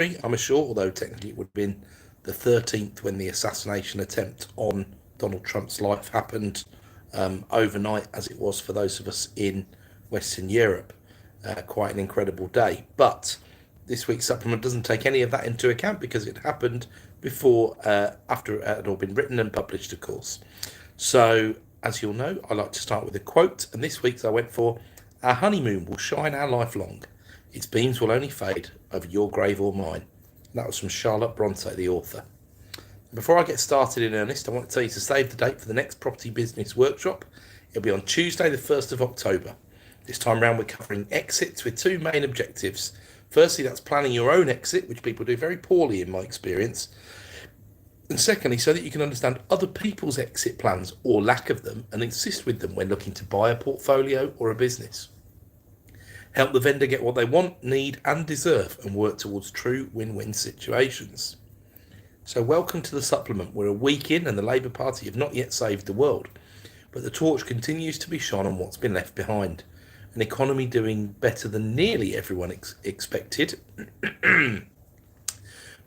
I'm sure, although technically it would have been the 13th when the assassination attempt on Donald Trump's life happened overnight, as it was for those of us in Western Europe. Quite an incredible day. But this week's supplement doesn't take any of that into account because it happened before, after it had all been written and published, of course. So, as you'll know, I like to start with a quote, and this week's I went for, "Our honeymoon will shine our life long. Its beams will only fade over your grave or mine." And that was from Charlotte Bronte, the author. Before I get started in earnest, I want to tell you to save the date for the next property business workshop. It'll be on Tuesday, the 1st of October. This time round, we're covering exits with two main objectives. Firstly, that's planning your own exit, which people do very poorly in my experience. And secondly, so that you can understand other people's exit plans or lack of them and assist with them when looking to buy a portfolio or a business. Help the vendor get what they want, need and deserve and work towards true win-win situations. So welcome to the supplement. We're a week in and the Labour Party have not yet saved the world, but the torch continues to be shone on what's been left behind. An economy doing better than nearly everyone expected,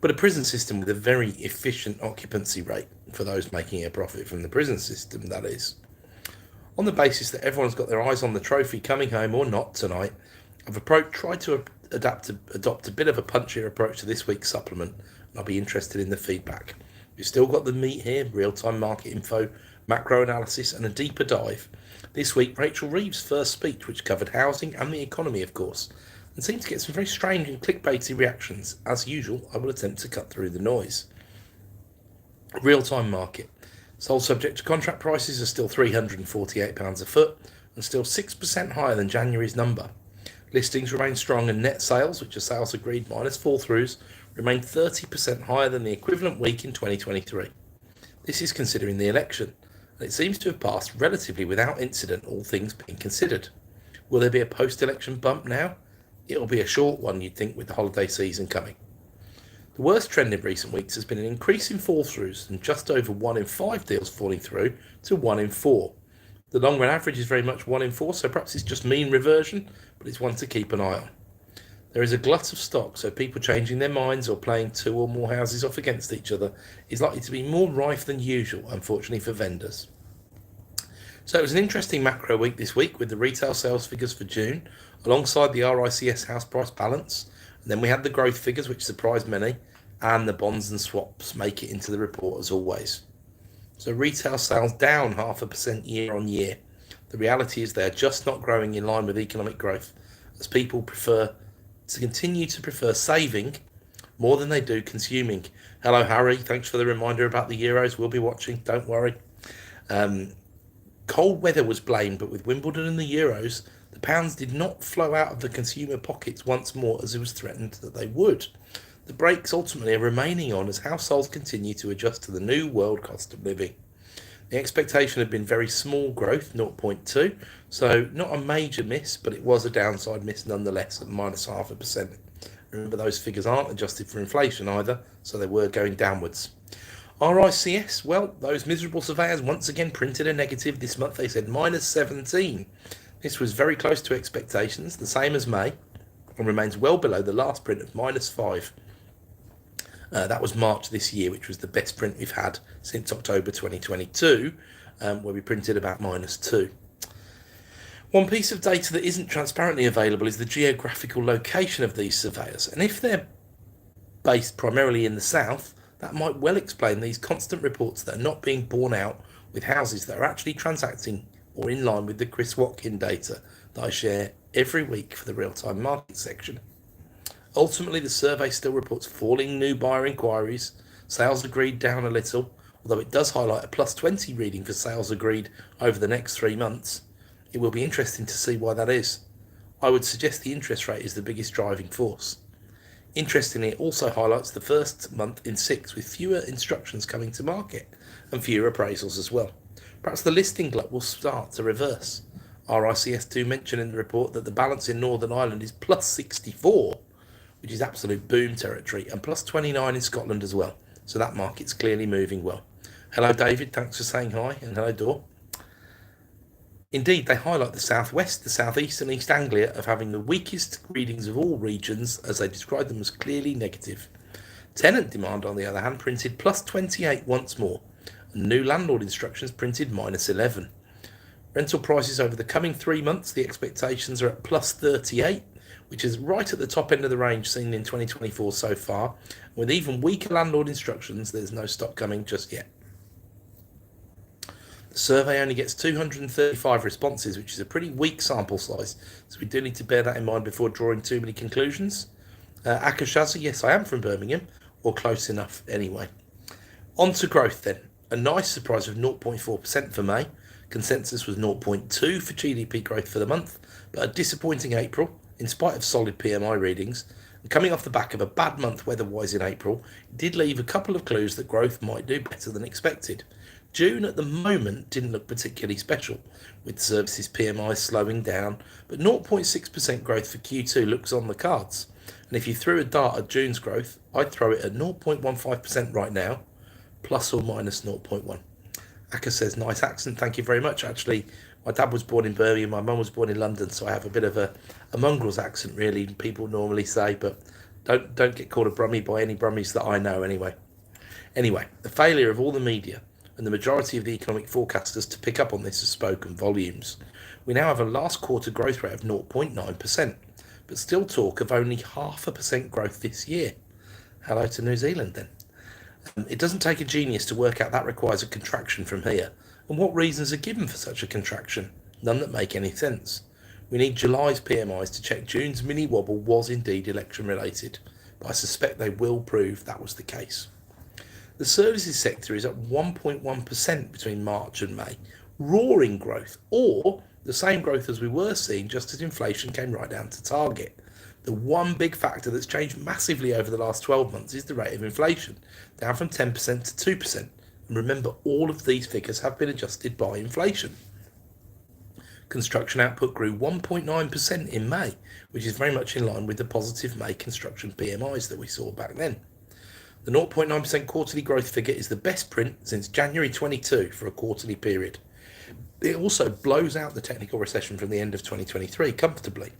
but a prison system with a very efficient occupancy rate for those making a profit from the prison system, that is. On the basis that everyone's got their eyes on the trophy coming home or not tonight, I've tried to adopt a bit of a punchier approach to this week's supplement, and I'll be interested in the feedback. We've still got the meat here, real-time market info, macro analysis and a deeper dive. This week, Rachel Reeves' first speech, which covered housing and the economy, of course, and seemed to get some very strange and clickbaity reactions. As usual, I will attempt to cut through the noise. Real-time market. Sold subject to contract prices are still £348 a foot and still 6% higher than January's number. Listings remain strong and net sales, which are sales agreed minus fall-throughs, remain 30% higher than the equivalent week in 2023. This is considering the election, and it seems to have passed relatively without incident, all things being considered. Will there be a post-election bump now? It'll be a short one, you'd think, with the holiday season coming. The worst trend in recent weeks has been an increase in fall-throughs from just over 1 in 5 deals falling through to 1 in 4. The long-run average is very much 1 in 4, so perhaps it's just mean reversion, but it's one to keep an eye on. There is a glut of stock, so people changing their minds or playing 2 or more houses off against each other is likely to be more rife than usual, unfortunately for vendors. So it was an interesting macro week this week with the retail sales figures for June, alongside the RICS house price balance, and then we had the growth figures, which surprised many, and the bonds and swaps make it into the report as always. So retail sales down 0.5% year on year. The reality is they're just not growing in line with economic growth, as people continue to prefer saving more than they do consuming. Hello, Harry. Thanks for the reminder about the Euros. We'll be watching. Don't worry. Cold weather was blamed, but with Wimbledon and the Euros, the pounds did not flow out of the consumer pockets once more as it was threatened that they would. The brakes ultimately are remaining on as households continue to adjust to the new world cost of living. The expectation had been very small growth, 0.2, so not a major miss, but it was a downside miss nonetheless at minus 0.5%. Remember, those figures aren't adjusted for inflation either, so they were going downwards. RICS, well, those miserable surveyors once again printed a negative this month. They said minus 17. This was very close to expectations, the same as May, and remains well below the last print of minus 5. That was March this year, which was the best print we've had since October 2022, where we printed about minus 2. One piece of data that isn't transparently available is the geographical location of these surveyors, and if they're based primarily in the south, that might well explain these constant reports that are not being borne out with houses that are actually transacting or in line with the Chris Watkin data that I share every week for the real-time market section. Ultimately, the survey still reports falling new buyer inquiries, sales agreed down a little, although it does highlight a plus 20 reading for sales agreed over the next 3 months. It will be interesting to see why that is. I would suggest the interest rate is the biggest driving force. Interestingly, it also highlights the first month in 6 with fewer instructions coming to market and fewer appraisals as well. Perhaps the listing glut will start to reverse. RICS do mention in the report that the balance in Northern Ireland is plus 64, which is absolute boom territory, and plus 29 in Scotland as well. So that market's clearly moving well. Hello, David. Thanks for saying hi. And hello, Dor. Indeed, they highlight the southwest, the southeast, and East Anglia of having the weakest readings of all regions, as they describe them as clearly negative. Tenant demand, on the other hand, printed plus 28 once more, and new landlord instructions printed minus 11. Rental prices over the coming 3 months, the expectations are at plus 38, which is right at the top end of the range seen in 2024 so far. With even weaker landlord instructions, there's no stop coming just yet. The survey only gets 235 responses, which is a pretty weak sample size, so we do need to bear that in mind before drawing too many conclusions. Akashaza, yes, I am from Birmingham, or close enough anyway. On to growth then. A nice surprise of 0.4% for May. Consensus was 0.2 for GDP growth for the month, but a disappointing April, in spite of solid PMI readings. And coming off the back of a bad month weather-wise in April, it did leave a couple of clues that growth might do better than expected. June at the moment didn't look particularly special, with services PMI slowing down, but 0.6% growth for Q2 looks on the cards. And if you threw a dart at June's growth, I'd throw it at 0.15% right now, plus or minus 0.1. Akka says, nice accent, thank you very much. Actually, my dad was born in Birmingham, my mum was born in London, so I have a bit of a mongrel's accent, really, people normally say, but don't get called a Brummie by any Brummies that I know anyway. Anyway, the failure of all the media and the majority of the economic forecasters to pick up on this has spoken volumes. We now have a last quarter growth rate of 0.9%, but still talk of only 0.5% growth this year. Hello to New Zealand then. It doesn't take a genius to work out that requires a contraction from here. And what reasons are given for such a contraction? None that make any sense. We need July's PMIs to check June's mini wobble was indeed election related, but I suspect they will prove that was the case. The services sector is at 1.1% between March and May, roaring growth, or the same growth as we were seeing just as inflation came right down to target. The one big factor that's changed massively over the last 12 months is the rate of inflation, down from 10% to 2%. And remember, all of these figures have been adjusted by inflation. Construction output grew 1.9% in May, which is very much in line with the positive May construction PMIs that we saw back then. The 0.9% quarterly growth figure is the best print since January 22 for a quarterly period. It also blows out the technical recession from the end of 2023 comfortably.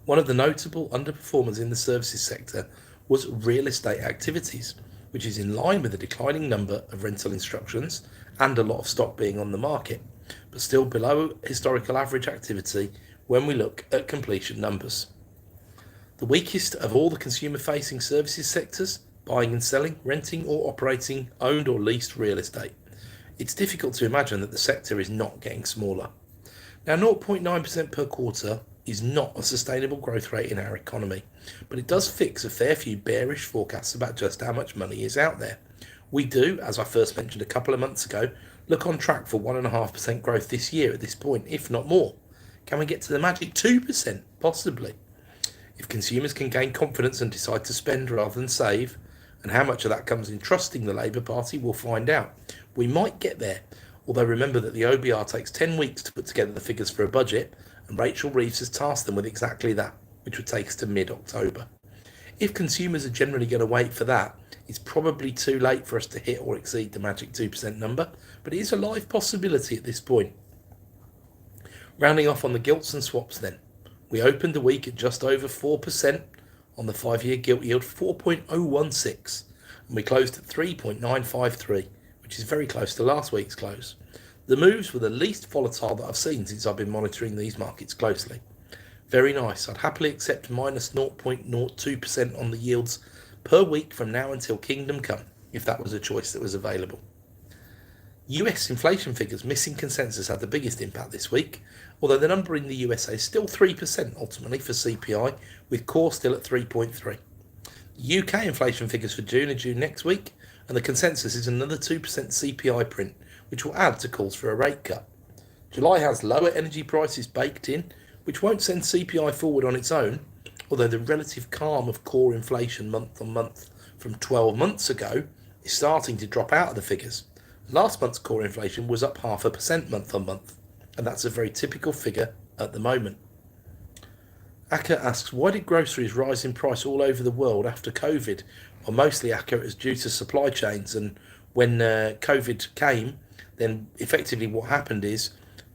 One of the notable underperformers in the services sector was real estate activities, which is in line with the declining number of rental instructions and a lot of stock being on the market, but still below historical average activity when we look at completion numbers. The weakest of all the consumer-facing services sectors, buying and selling, renting or operating owned or leased real estate. It's difficult to imagine that the sector is not getting smaller. Now, 0.9% per quarter is not a sustainable growth rate in our economy, but it does fix a fair few bearish forecasts about just how much money is out there. We do, as I first mentioned a couple of months ago, look on track for 1.5% growth this year at this point, if not more. Can we get to the magic 2%? Possibly. If consumers can gain confidence and decide to spend rather than save, and how much of that comes in trusting the Labour Party, we'll find out. We might get there, although remember that the OBR takes 10 weeks to put together the figures for a budget, and Rachel Reeves has tasked them with exactly that, which would take us to mid-October. If consumers are generally going to wait for that, it's probably too late for us to hit or exceed the magic 2% number, but it is a live possibility at this point. Rounding off on the gilts and swaps then. We opened the week at just over 4% on the 5-year gilt yield, 4.016, and we closed at 3.953, which is very close to last week's close. The moves were the least volatile that I've seen since I've been monitoring these markets closely. Very nice. I'd happily accept minus 0.02% on the yields per week from now until kingdom come, if that was a choice that was available. US inflation figures missing consensus had the biggest impact this week, although the number in the USA is still 3% ultimately for CPI, with core still at 3.3. UK inflation figures for June are due next week, and the consensus is another 2% CPI print, which will add to calls for a rate cut. July has lower energy prices baked in, which won't send CPI forward on its own, although the relative calm of core inflation month on month from 12 months ago is starting to drop out of the figures. Last month's core inflation was up 0.5% month on month, and that's a very typical figure at the moment. Akka asks, why did groceries rise in price all over the world after COVID? Well, mostly, Akka, it was due to supply chains, and when COVID came, then effectively what happened is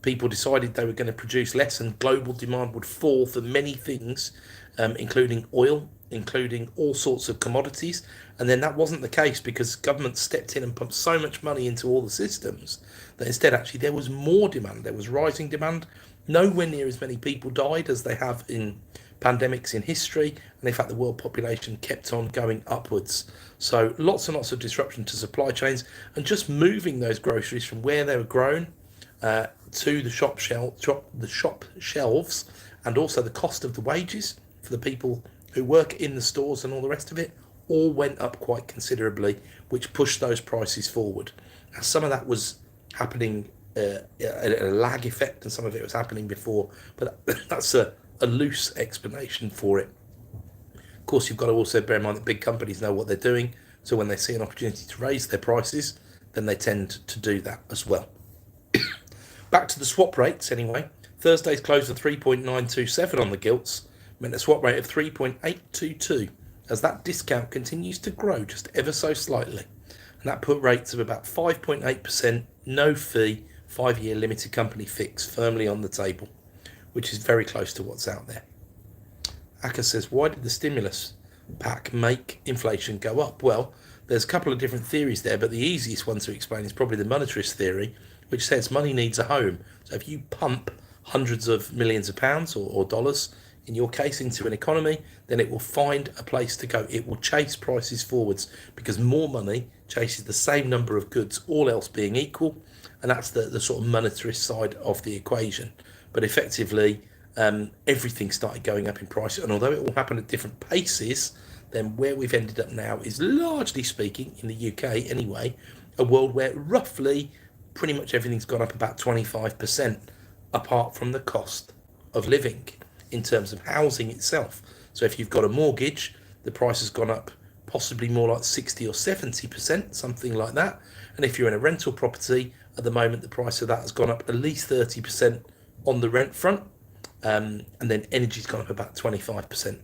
people decided they were going to produce less and global demand would fall for many things, including oil, including all sorts of commodities. And then that wasn't the case because government stepped in and pumped so much money into all the systems that instead actually there was more demand. There was rising demand. Nowhere near as many people died as they have in pandemics in history. And in fact, the world population kept on going upwards. So lots and lots of disruption to supply chains and just moving those groceries from where they were grown to the shop shelves, and also the cost of the wages for the people who work in the stores and all the rest of it all went up quite considerably, which pushed those prices forward. Now, some of that was happening a lag effect, and some of it was happening before, but that's a loose explanation for it. Of course, you've got to also bear in mind that big companies know what they're doing, so when they see an opportunity to raise their prices, then they tend to do that as well. Back to the swap rates anyway. Thursday's close at 3.927 on the gilts, meant a swap rate of 3.822, as that discount continues to grow just ever so slightly. And that put rates of about 5.8%, no fee, 5-year limited company fix firmly on the table, which is very close to what's out there. Aka says, why did the stimulus pack make inflation go up? Well, there's a couple of different theories there, but the easiest one to explain is probably the monetarist theory, which says money needs a home. So if you pump hundreds of millions of pounds or dollars, in your case, into an economy, then it will find a place to go. It will chase prices forwards because more money chases the same number of goods, all else being equal. And that's the sort of monetarist side of the equation. But effectively, everything started going up in price. And although it will happen at different paces, then where we've ended up now is, largely speaking, in the UK anyway, a world where roughly pretty much everything's gone up about 25%, apart from the cost of living in terms of housing itself. So if you've got a mortgage, the price has gone up possibly more like 60 or 70%, something like that. And if you're in a rental property, at the moment, the price of that has gone up at least 30% on the rent front. And then energy's gone up about 25%.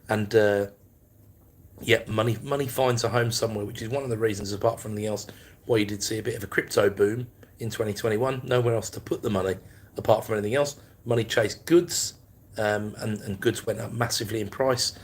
And money finds a home somewhere, which is one of the reasons, apart from anything else, why you did see a bit of a crypto boom in 2021. Nowhere else to put the money, apart from anything else. Money chased goods, and goods went up massively in price.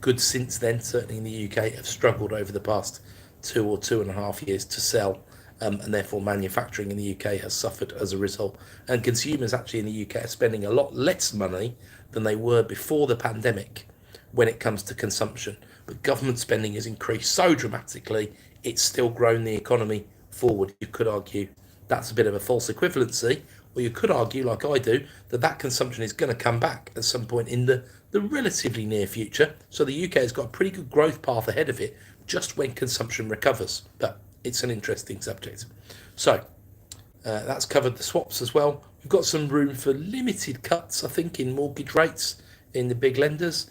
Goods since then, certainly in the UK, have struggled over the past 2 or 2.5 years to sell, and therefore manufacturing in the UK has suffered as a result. And consumers actually in the UK are spending a lot less money than they were before the pandemic when it comes to consumption. But government spending has increased so dramatically, it's still grown the economy forward. You could argue that's a bit of a false equivalency, or you could argue, like I do, that consumption is going to come back at some point in the relatively near future. So the UK has got a pretty good growth path ahead of it just when consumption recovers. But it's an interesting subject. So that's covered the swaps as well. We've got some room for limited cuts, I think, in mortgage rates in the big lenders,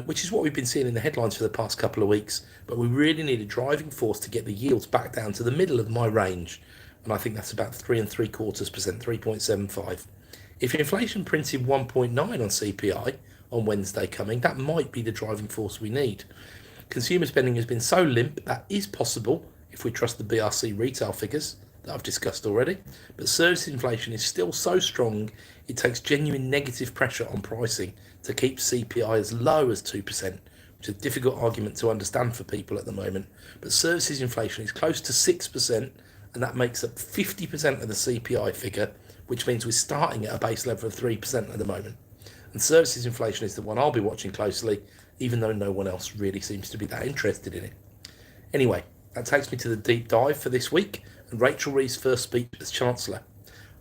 which is what we've been seeing in the headlines for the past couple of weeks. But we really need a driving force to get the yields back down to the middle of my range. And I think that's about 3.75%, 3.75. If inflation printed 1.9 on CPI on Wednesday coming, that might be the driving force we need. Consumer spending has been so limp, that is possible if we trust the BRC retail figures that I've discussed already. But service inflation is still so strong, it takes genuine negative pressure on pricing to keep CPI as low as 2%, which is a difficult argument to understand for people at the moment. But services inflation is close to 6%, and that makes up 50% of the CPI figure, which means we're starting at a base level of 3% at the moment. And services inflation is the one I'll be watching closely, even though no one else really seems to be that interested in it. Anyway, that takes me to the deep dive for this week, and Rachel Reeves' first speech as Chancellor.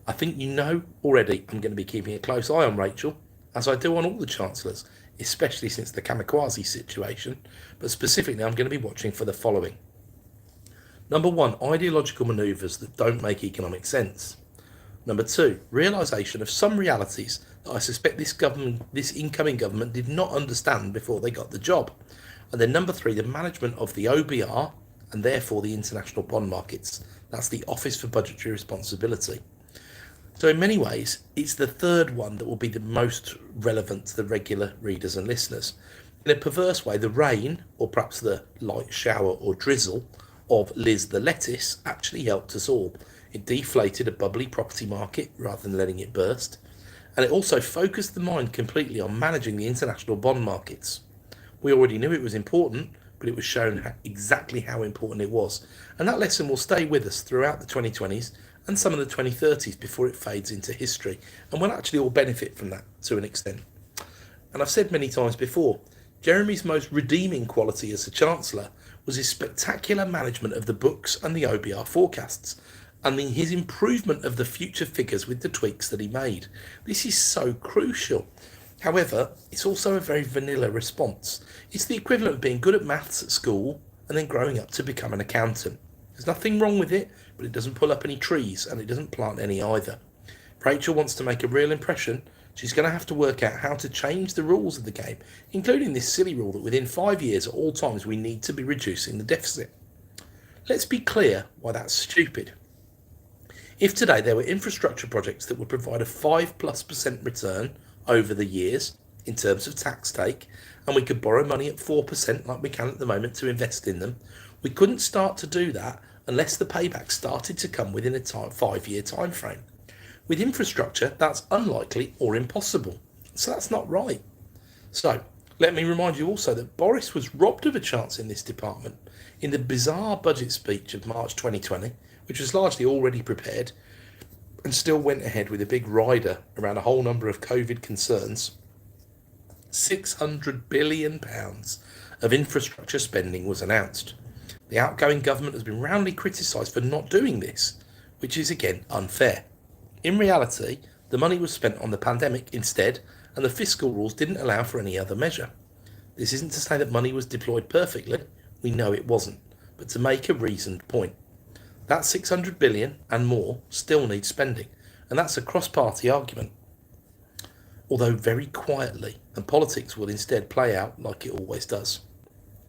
I think you know already I'm going to be keeping a close eye on Rachel, as I do on all the Chancellors, especially since the Kamikaze situation, but specifically I'm going to be watching for the following. Number 1, ideological manoeuvres that don't make economic sense. Number 2, realisation of some realities that I suspect this incoming government did not understand before they got the job. And then number 3, the management of the OBR and therefore the international bond markets. That's the Office for Budgetary Responsibility. So in many ways, it's the third one that will be the most relevant to the regular readers and listeners. In a perverse way, the rain, or perhaps the light shower or drizzle, of Liz the lettuce actually helped us all. It deflated a bubbly property market rather than letting it burst. And it also focused the mind completely on managing the international bond markets. We already knew it was important, but it was shown exactly how important it was. And that lesson will stay with us throughout the 2020s and some of the 2030s before it fades into history. And we'll actually all benefit from that to an extent. And I've said many times before, Jeremy's most redeeming quality as a Chancellor was his spectacular management of the books and the OBR forecasts, and his improvement of the future figures with the tweaks that he made. This is so crucial. However, it's also a very vanilla response. It's the equivalent of being good at maths at school and then growing up to become an accountant. There's nothing wrong with it, but it doesn't pull up any trees and it doesn't plant any either. If Rachel wants to make a real impression, she's going to have to work out how to change the rules of the game, including this silly rule that within 5 years at all times we need to be reducing the deficit. Let's be clear why that's stupid. If today there were infrastructure projects that would provide a 5+% return over the years in terms of tax take, and we could borrow money at 4% like we can at the moment to invest in them, we couldn't start to do that unless the payback started to come within a 5-year time frame. With infrastructure, that's unlikely or impossible. So that's not right. So let me remind you also that Boris was robbed of a chance in this department in the bizarre budget speech of March 2020, which was largely already prepared and still went ahead with a big rider around a whole number of COVID concerns. £600 billion of infrastructure spending was announced. The outgoing government has been roundly criticised for not doing this, which is again unfair. In reality, the money was spent on the pandemic instead, and the fiscal rules didn't allow for any other measure. This isn't to say that money was deployed perfectly, we know it wasn't, but to make a reasoned point. That 600 billion and more still needs spending, and that's a cross-party argument. Although very quietly, and politics will instead play out like it always does.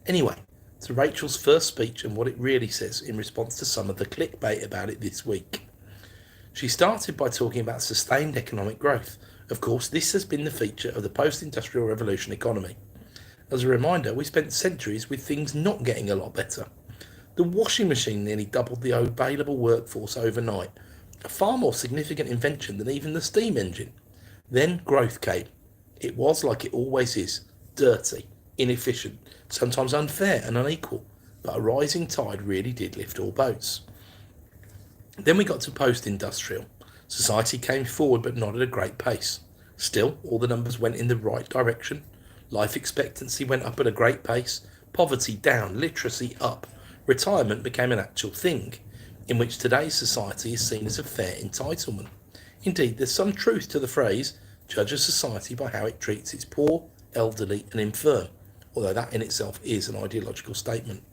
Anyway, to Rachel's first speech and what it really says in response to some of the clickbait about it this week. She started by talking about sustained economic growth. Of course, this has been the feature of the post-industrial revolution economy. As a reminder, we spent centuries with things not getting a lot better. The washing machine nearly doubled the available workforce overnight, a far more significant invention than even the steam engine. Then growth came. It was, like it always is, dirty, inefficient, sometimes unfair and unequal, but a rising tide really did lift all boats. Then we got to post-industrial. Society came forward, but not at a great pace. Still, all the numbers went in the right direction. Life expectancy went up at a great pace. Poverty down, literacy up. Retirement became an actual thing, in which today's society is seen as a fair entitlement. Indeed, there's some truth to the phrase, judge a society by how it treats its poor, elderly and infirm, although that in itself is an ideological statement.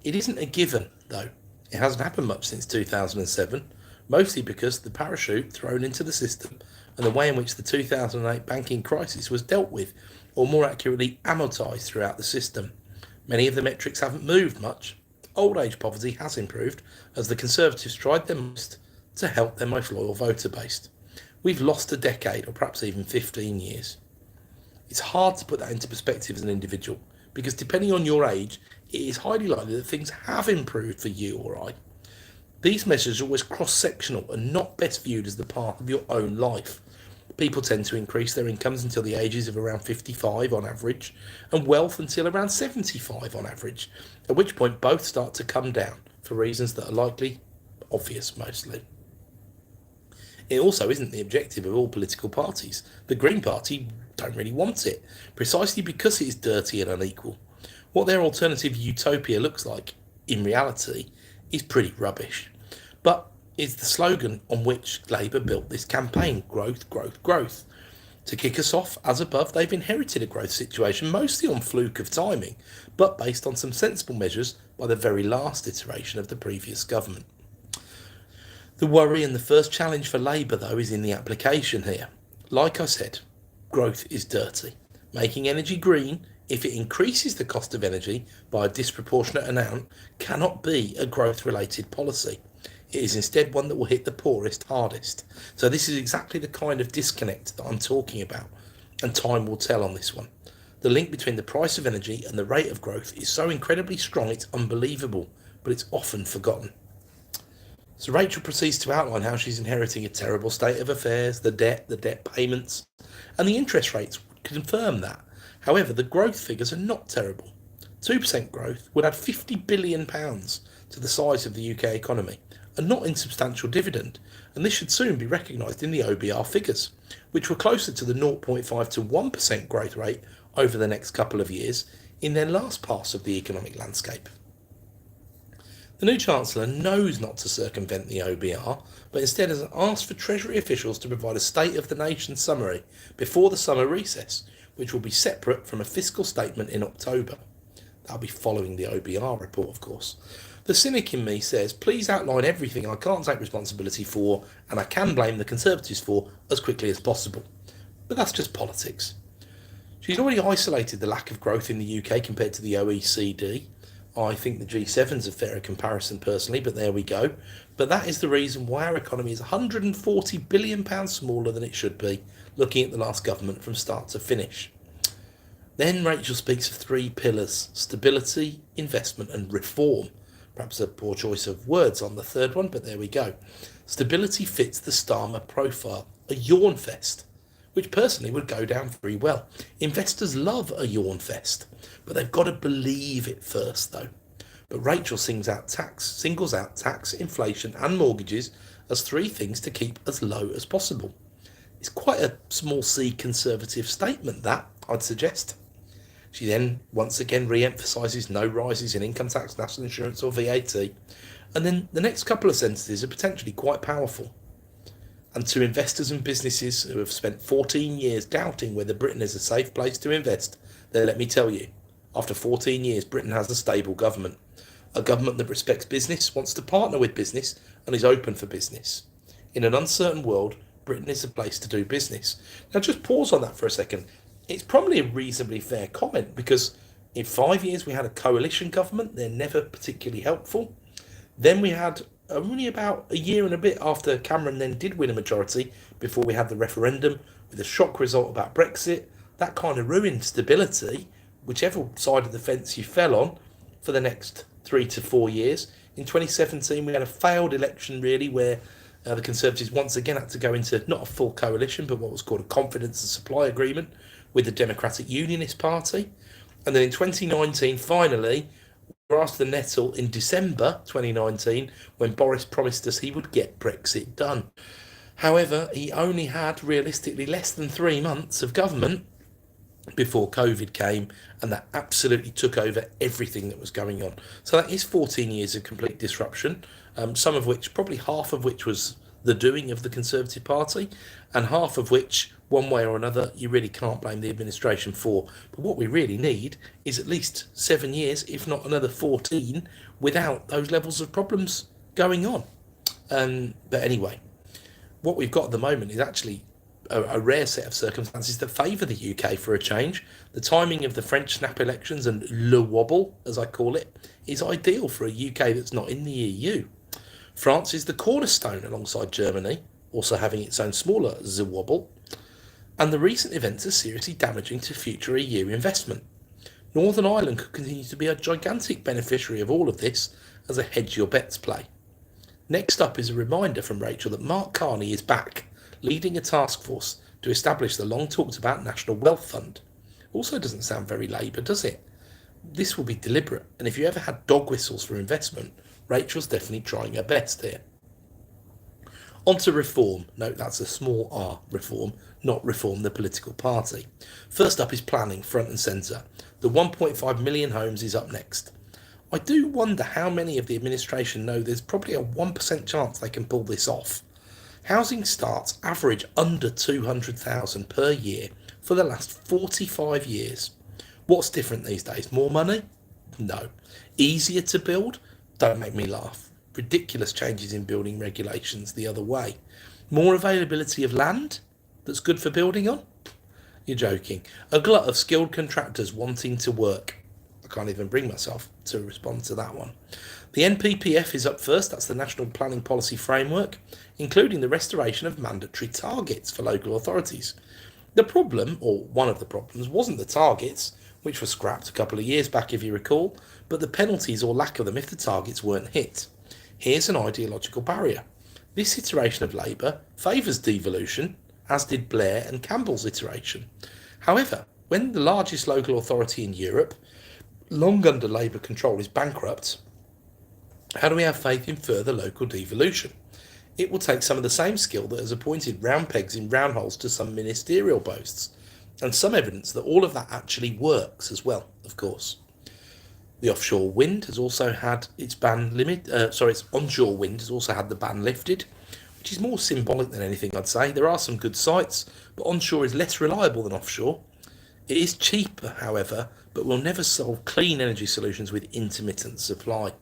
It isn't a given, though. It hasn't happened much since 2007, mostly because the parachute thrown into the system and the way in which the 2008 banking crisis was dealt with, or more accurately, amortised throughout the system. Many of the metrics haven't moved much. Old age poverty has improved, as the Conservatives tried their most to help their most loyal voter base. We've lost a decade, or perhaps even 15 years. It's hard to put that into perspective as an individual, because depending on your age, it is highly likely that things have improved for you or I. These measures are always cross-sectional and not best viewed as the part of your own life. People tend to increase their incomes until the ages of around 55 on average, and wealth until around 75 on average, at which point both start to come down for reasons that are likely obvious mostly. It also isn't the objective of all political parties. The Green Party don't really want it, precisely because it is dirty and unequal. What their alternative utopia looks like, in reality, is pretty rubbish. But it's the slogan on which Labour built this campaign, growth, growth, growth. To kick us off, as above, they've inherited a growth situation, mostly on fluke of timing, but based on some sensible measures by the very last iteration of the previous government. The worry and the first challenge for Labour, though, is in the application here. Like I said, growth is dirty. Making energy green, if it increases the cost of energy by a disproportionate amount, cannot be a growth-related policy. It is instead one that will hit the poorest hardest. So this is exactly the kind of disconnect that I'm talking about, and time will tell on this one. The link between the price of energy and the rate of growth is so incredibly strong it's unbelievable, but it's often forgotten. So Rachel proceeds to outline how she's inheriting a terrible state of affairs, the debt payments, and the interest rates would confirm that. However, the growth figures are not terrible. 2% growth would add £50 billion to the size of the UK economy, a not insubstantial dividend, and this should soon be recognised in the OBR figures, which were closer to the 0.5 to 1% growth rate over the next couple of years in their last pass of the economic landscape. The new Chancellor knows not to circumvent the OBR, but instead has asked for Treasury officials to provide a State of the Nation summary before the summer recess, which will be separate from a fiscal statement in October. That'll be following the OBR report, of course. The cynic in me says, please outline everything I can't take responsibility for and I can blame the Conservatives for as quickly as possible. But that's just politics. She's already isolated the lack of growth in the UK compared to the OECD. I think the G7's a fairer comparison personally, but there we go. But that is the reason why our economy is £140 billion smaller than it should be, looking at the last government from start to finish. Then Rachel speaks of three pillars: stability, investment and reform. Perhaps a poor choice of words on the third one, but there we go. Stability fits the Starmer profile, a yawn fest, which personally would go down very well. Investors love a yawn fest, but they've got to believe it first though. But Rachel singles out tax, inflation and mortgages as three things to keep as low as possible. It's quite a small c conservative statement, that, I'd suggest. She then once again re-emphasises no rises in income tax, national insurance or VAT. And then the next couple of sentences are potentially quite powerful. And to investors and businesses who have spent 14 years doubting whether Britain is a safe place to invest, then let me tell you, after 14 years, Britain has a stable government. A government that respects business, wants to partner with business, and is open for business. In an uncertain world, Britain is a place to do business. Now just pause on that for a second. It's probably a reasonably fair comment because in 5 years we had a coalition government. They're never particularly helpful. Then we had only about a year and a bit after Cameron then did win a majority before we had the referendum with a shock result about Brexit. That kind of ruined stability, whichever side of the fence you fell on, for the next 3 to 4 years. In 2017 we had a failed election really where the Conservatives once again had to go into not a full coalition but what was called a confidence and supply agreement with the Democratic Unionist Party. And then in 2019 finally we were asked to nettle in December 2019 when Boris promised us he would get Brexit done. However, he only had realistically less than 3 months of government before COVID came, and that absolutely took over everything that was going on. So that is 14 years of complete disruption, some of which, probably half of which was the doing of the Conservative Party, and half of which, one way or another, you really can't blame the administration for. But what we really need is at least 7 years, if not another 14, without those levels of problems going on. But anyway, what we've got at the moment is actually a rare set of circumstances that favour the UK for a change. The timing of the French snap elections and le wobble, as I call it, is ideal for a UK that's not in the EU. France is the cornerstone alongside Germany, also having its own smaller zwobble, and the recent events are seriously damaging to future EU investment. Northern Ireland could continue to be a gigantic beneficiary of all of this as a hedge your bets play. Next up is a reminder from Rachel that Mark Carney is back, leading a task force to establish the long talked about National Wealth Fund. Also doesn't sound very Labour, does it? This will be deliberate, and if you ever had dog whistles for investment, Rachel's definitely trying her best here. On to reform. Note that's a small r, reform, not reform the political party. First up is planning, front and centre. The 1.5 million homes is up next. I do wonder how many of the administration know there's probably a 1% chance they can pull this off. Housing starts average under 200,000 per year for the last 45 years. What's different these days? More money? No. Easier to build? Don't make me laugh. Ridiculous changes in building regulations the other way. More availability of land that's good for building on? You're joking. A glut of skilled contractors wanting to work. I can't even bring myself to respond to that one. The NPPF is up first. That's the National Planning Policy Framework, including the restoration of mandatory targets for local authorities. The problem, or one of the problems, wasn't the targets, which were scrapped a couple of years back if you recall, but the penalties or lack of them if the targets weren't hit. Here's an ideological barrier. This iteration of Labour favours devolution, as did Blair and Campbell's iteration. However, when the largest local authority in Europe, long under Labour control, is bankrupt, how do we have faith in further local devolution? It will take some of the same skill that has appointed round pegs in round holes to some ministerial posts, and some evidence that all of that actually works as well, of course. The offshore wind has also had its ban its onshore wind has also had the ban lifted, which is more symbolic than anything, I'd say. There are some good sites, but onshore is less reliable than offshore. It is cheaper, however, but will never solve clean energy solutions with intermittent supply.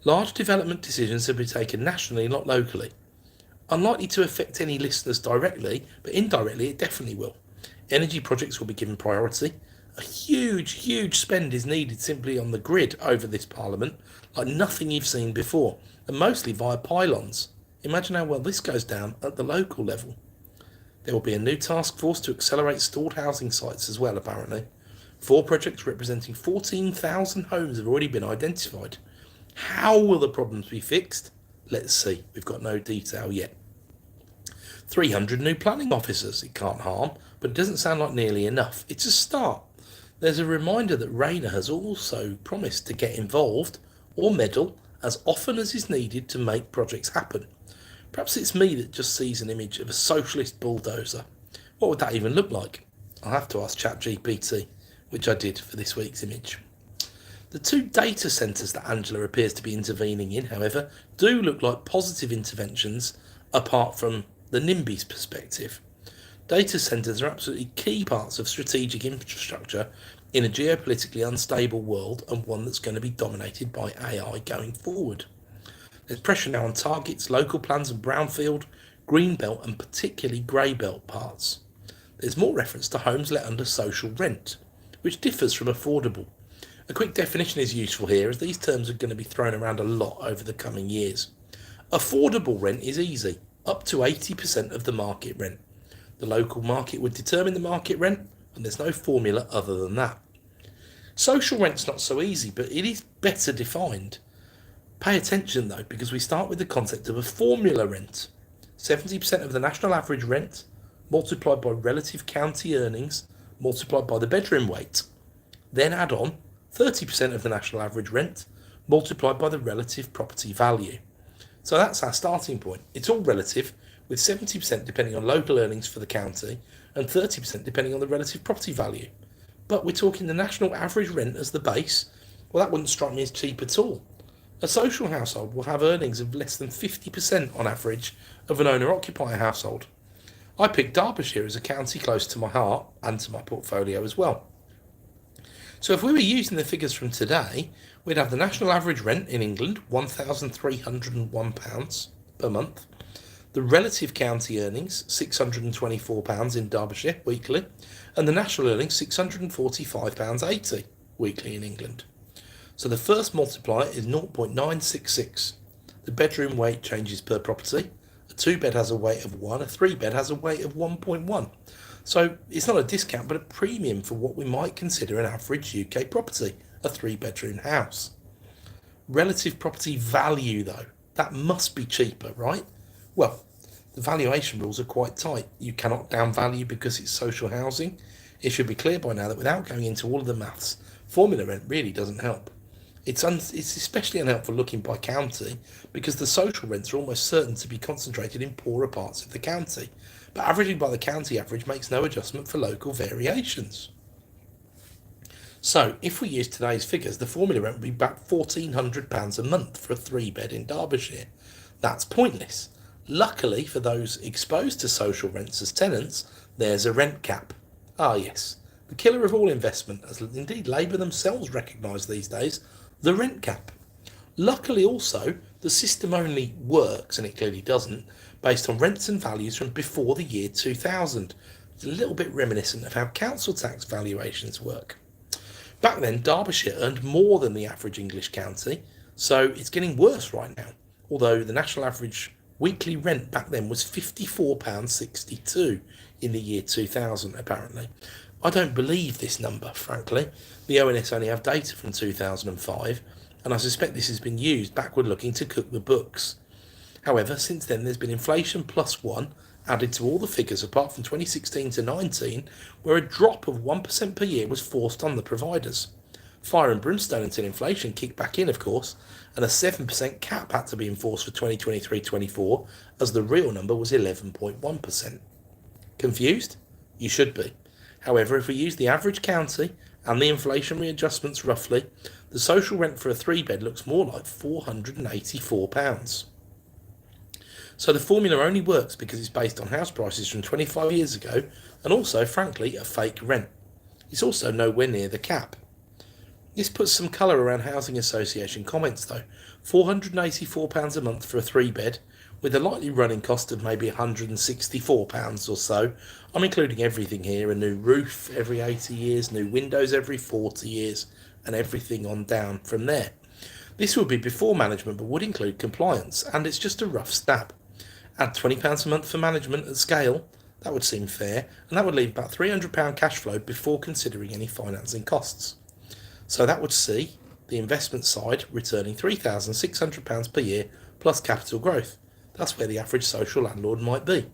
Large development decisions have been taken nationally, not locally. Unlikely to affect any listeners directly, but indirectly it definitely will. Energy projects will be given priority. A huge spend is needed simply on the grid over this Parliament, like nothing you've seen before, and mostly via pylons. Imagine how well this goes down at the local level. There will be a new task force to accelerate stalled housing sites as well, apparently. 4 projects representing 14,000 homes have already been identified. How will the problems be fixed? Let's see. We've got no detail yet. 300 new planning officers. It can't harm, but it doesn't sound like nearly enough. It's a start. There's a reminder that Rayner has also promised to get involved or meddle as often as is needed to make projects happen. Perhaps it's me that just sees an image of a socialist bulldozer. What would that even look like? I'll have to ask ChatGPT, which I did for this week's image. The 2 data centres that Angela appears to be intervening in, however, do look like positive interventions apart from the NIMBY's perspective. Data centres are absolutely key parts of strategic infrastructure in a geopolitically unstable world, and one that's going to be dominated by AI going forward. There's pressure now on targets, local plans and brownfield, green belt and particularly grey belt parts. There's more reference to homes let under social rent, which differs from affordable. A quick definition is useful here, as these terms are going to be thrown around a lot over the coming years. Affordable rent is easy, up to 80% of the market rent. The local market would determine the market rent, and there's no formula other than that. Social rent's not so easy, but it is better defined. Pay attention though, because we start with the concept of a formula rent. 70% of the national average rent, multiplied by relative county earnings, multiplied by the bedroom weight. Then add on 30% of the national average rent, multiplied by the relative property value. So that's our starting point. It's all relative, with 70% depending on local earnings for the county and 30% depending on the relative property value. But we're talking the national average rent as the base. Well, that wouldn't strike me as cheap at all. A social household will have earnings of less than 50% on average of an owner-occupier household. I picked Derbyshire as a county close to my heart and to my portfolio as well. So if we were using the figures from today, we'd have the national average rent in England, £1,301 per month. The relative county earnings, £624 in Derbyshire weekly, and the national earnings, £645.80 weekly in England. So the first multiplier is 0.966. The bedroom weight changes per property. A 2-bed has a weight of 1, a 3-bed has a weight of 1.1. So it's not a discount, but a premium for what we might consider an average UK property, a 3-bedroom house. Relative property value, though, that must be cheaper, right? Well, the valuation rules are quite tight. You cannot downvalue because it's social housing. It should be clear by now that without going into all of the maths, formula rent really doesn't help. It's especially unhelpful looking by county because the social rents are almost certain to be concentrated in poorer parts of the county. But averaging by the county average makes no adjustment for local variations. So, if we use today's figures, the formula rent would be about £1,400 a month for a 3-bed in Derbyshire. That's pointless. Luckily, for those exposed to social rents as tenants, there's a rent cap. Ah yes, the killer of all investment, as indeed Labour themselves recognise these days, the rent cap. Luckily also, the system only works, and it clearly doesn't, based on rents and values from before the year 2000. It's a little bit reminiscent of how council tax valuations work. Back then, Derbyshire earned more than the average English county, so it's getting worse right now, although the national average weekly rent back then was £54.62 in the year 2000, apparently. I don't believe this number, frankly. The ONS only have data from 2005, and I suspect this has been used backward looking to cook the books. However, since then there's been inflation plus 1 added to all the figures apart from 2016 to 19, where a drop of 1% per year was forced on the providers. Fire and brimstone until inflation kicked back in, of course, and a 7% cap had to be enforced for 2023-24 as the real number was 11.1%. Confused? You should be. However, if we use the average county and the inflationary adjustments roughly, the social rent for a 3-bed looks more like £484. So the formula only works because it's based on house prices from 25 years ago and also, frankly, a fake rent. It's also nowhere near the cap. This puts some colour around housing association comments though. £484 a month for a 3-bed with a likely running cost of maybe £164 or so. I'm including everything here, a new roof every 80 years, new windows every 40 years and everything on down from there. This would be before management but would include compliance, and it's just a rough stab. Add £20 a month for management at scale, that would seem fair, and that would leave about £300 cash flow before considering any financing costs. So that would see the investment side returning £3,600 per year plus capital growth. That's where the average social landlord might be.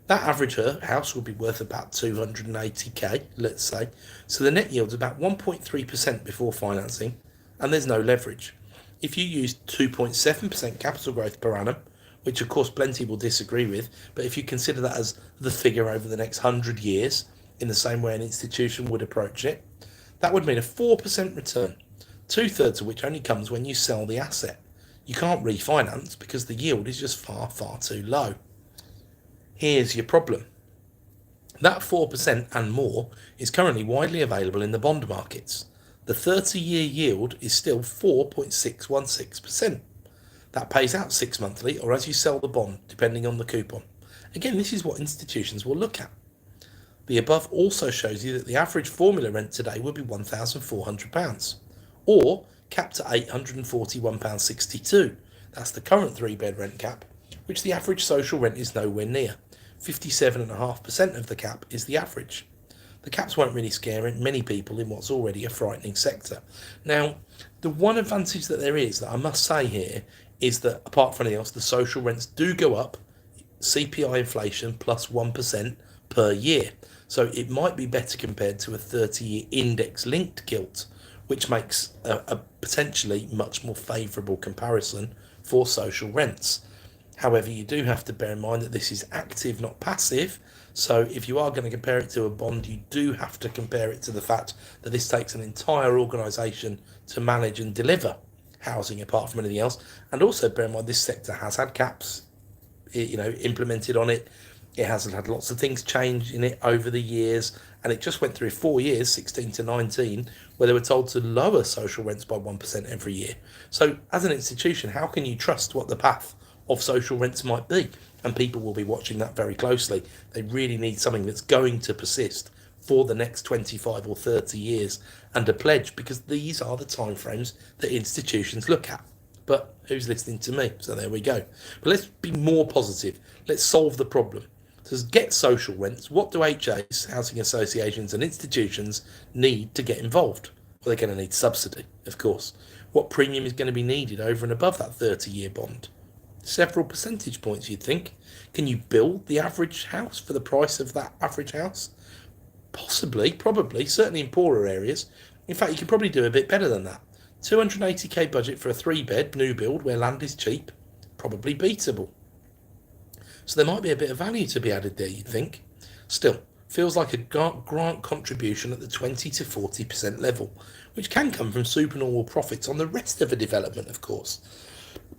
That average house will be worth about 280k, let's say, so the net yield's about 1.3% before financing, and there's no leverage. If you use 2.7% capital growth per annum, which of course plenty will disagree with, but if you consider that as the figure over the next 100 years, in the same way an institution would approach it, that would mean a 4% return, 2/3 of which only comes when you sell the asset. You can't refinance because the yield is just far, far too low. Here's your problem. That 4% and more is currently widely available in the bond markets. The 30-year yield is still 4.616%. That pays out 6 monthly or as you sell the bond, depending on the coupon. Again, this is what institutions will look at. The above also shows you that the average formula rent today would be £1,400, or capped at £841.62. That's the current 3-bed rent cap, which the average social rent is nowhere near. 57.5% of the cap is the average. The caps won't really scare many people in what's already a frightening sector. Now, the one advantage that there is that I must say here is that, apart from anything else, the social rents do go up, CPI inflation plus 1% per year. So it might be better compared to a 30-year index-linked gilt, which makes a potentially much more favourable comparison for social rents. However, you do have to bear in mind that this is active, not passive. So if you are going to compare it to a bond, you do have to compare it to the fact that this takes an entire organisation to manage and deliver housing apart from anything else. And also bear in mind this sector has had caps, implemented on it. It hasn't had lots of things change in it over the years, and it just went through 4 years, 16 to 19, where they were told to lower social rents by 1% every year. So as an institution, how can you trust what the path of social rents might be? And people will be watching that very closely. They really need something that's going to persist for the next 25 or 30 years and a pledge, because these are the timeframes that institutions look at. But who's listening to me? So there we go. But let's be more positive. Let's solve the problem. To get social rents, what do HAs, housing associations and institutions need to get involved? Well, they're going to need subsidy, of course. What premium is going to be needed over and above that 30-year bond? Several percentage points, you'd think. Can you build the average house for the price of that average house? Possibly, probably, certainly in poorer areas. In fact, you could probably do a bit better than that. 280k budget for a 3-bed new build where land is cheap, probably beatable. So there might be a bit of value to be added there, you'd think. Still, feels like a grant contribution at the 20 to 40% level, which can come from supernormal profits on the rest of a development, of course.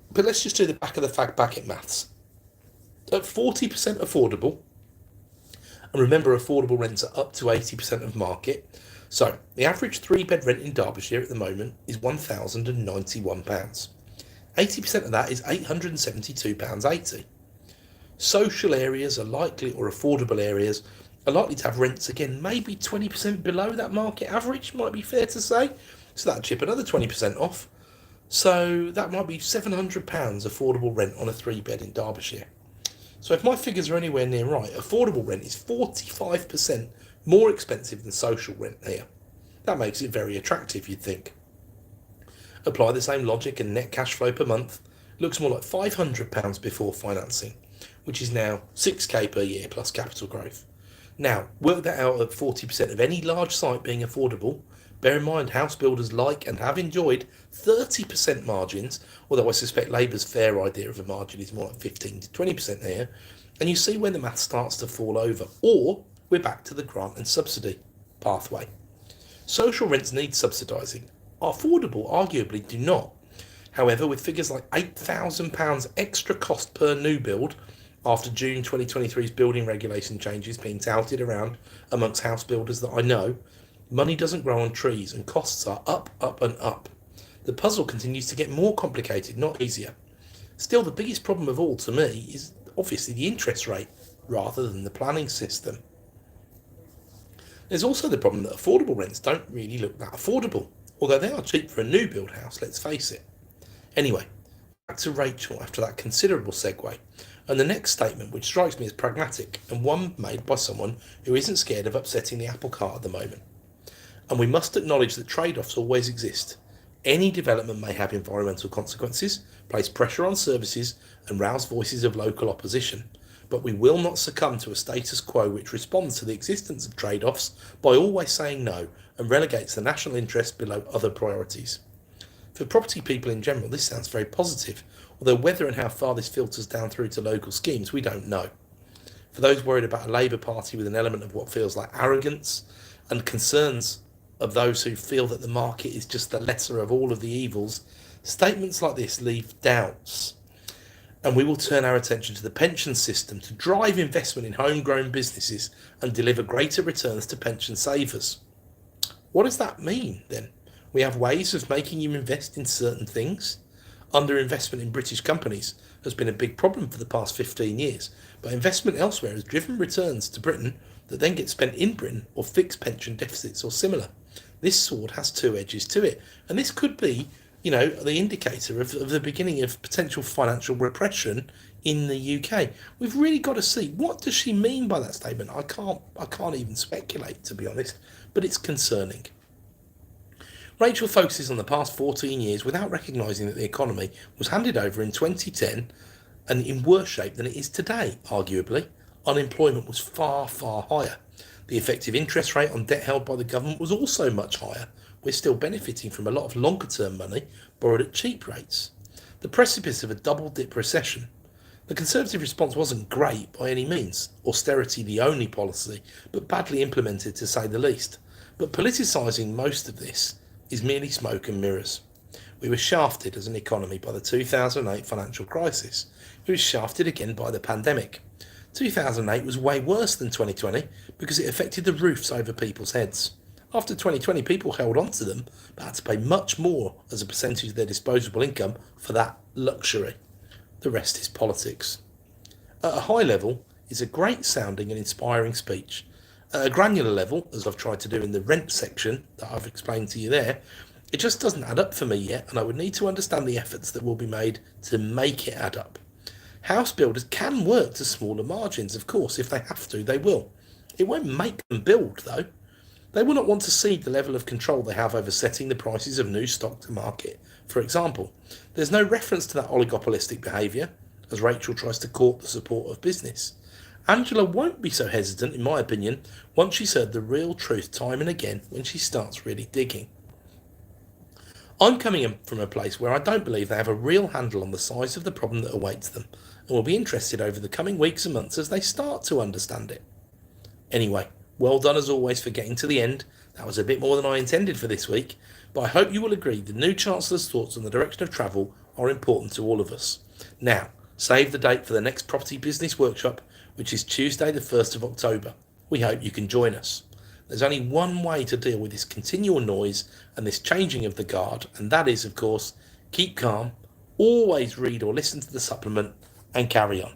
But let's just do the back of the fag packet maths. At 40% affordable, and remember affordable rents are up to 80% of market, so the average 3-bed rent in Derbyshire at the moment is £1,091. 80% of that is £872.80. Social areas are likely, or affordable areas, are likely to have rents again maybe 20% below that market average, might be fair to say. So that'd chip another 20% off. So that might be £700 affordable rent on a 3-bed in Derbyshire. So if my figures are anywhere near right, affordable rent is 45% more expensive than social rent here. That makes it very attractive, you'd think. Apply the same logic and net cash flow per month. Looks more like £500 before financing, which is now 6k per year plus capital growth. Now, work that out at 40% of any large site being affordable. Bear in mind, house builders like and have enjoyed 30% margins, although I suspect Labour's fair idea of a margin is more like 15 to 20% here. And you see when the math starts to fall over, or we're back to the grant and subsidy pathway. Social rents need subsidising. Affordable arguably do not. However, with figures like £8,000 extra cost per new build after June 2023's building regulation changes being touted around amongst house builders that I know, money doesn't grow on trees and costs are up, up and up. The puzzle continues to get more complicated, not easier. Still, the biggest problem of all to me is obviously the interest rate rather than the planning system. There's also the problem that affordable rents don't really look that affordable, although they are cheap for a new build house, let's face it. Anyway, back to Rachel after that considerable segue, and the next statement, which strikes me as pragmatic and one made by someone who isn't scared of upsetting the apple cart at the moment. And we must acknowledge that trade-offs always exist. Any development may have environmental consequences, place pressure on services and rouse voices of local opposition, but we will not succumb to a status quo which responds to the existence of trade-offs by always saying no and relegates the national interest below other priorities. For property people in general, this sounds very positive, although whether and how far this filters down through to local schemes, we don't know. For those worried about a Labour Party with an element of what feels like arrogance and concerns of those who feel that the market is just the lesser of all of the evils, statements like this leave doubts. And we will turn our attention to the pension system to drive investment in homegrown businesses and deliver greater returns to pension savers. What does that mean then? We have ways of making you invest in certain things. Underinvestment in British companies has been a big problem for the past 15 years, but investment elsewhere has driven returns to Britain that then get spent in Britain or fix pension deficits or similar. This sword has two edges to it, and this could be, the indicator of the beginning of potential financial repression in the UK. We've really got to see, what does she mean by that statement? I can't even speculate, to be honest, but it's concerning. Rachel focuses on the past 14 years without recognising that the economy was handed over in 2010 and in worse shape than it is today, arguably. Unemployment was far, far higher. The effective interest rate on debt held by the government was also much higher. We're still benefiting from a lot of longer-term money borrowed at cheap rates. The precipice of a double-dip recession. The Conservative response wasn't great by any means, austerity the only policy, but badly implemented to say the least. But politicising most of this is merely smoke and mirrors. We were shafted as an economy by the 2008 financial crisis. We were shafted again by the pandemic. 2008 was way worse than 2020 because it affected the roofs over people's heads. After 2020, people held on to them but had to pay much more as a percentage of their disposable income for that luxury. The rest is politics. At a high level, it's a great sounding and inspiring speech. At a granular level, as I've tried to do in the rent section that I've explained to you there, it just doesn't add up for me yet, and I would need to understand the efforts that will be made to make it add up. House builders can work to smaller margins, of course. If they have to, they will. It won't make them build, though. They will not want to cede the level of control they have over setting the prices of new stock to market. For example, there's no reference to that oligopolistic behaviour, as Rachel tries to court the support of business. Angela won't be so hesitant, in my opinion, once she's heard the real truth time and again when she starts really digging. I'm coming from a place where I don't believe they have a real handle on the size of the problem that awaits them, and will be interested over the coming weeks and months as they start to understand it. Anyway, well done as always for getting to the end. That was a bit more than I intended for this week, but I hope you will agree the new Chancellor's thoughts on the direction of travel are important to all of us. Now, save the date for the next Property Business Workshop, which is Tuesday the 1st of October. We hope you can join us. There's only one way to deal with this continual noise and this changing of the guard, and that is, of course, keep calm, always read or listen to the supplement, and carry on.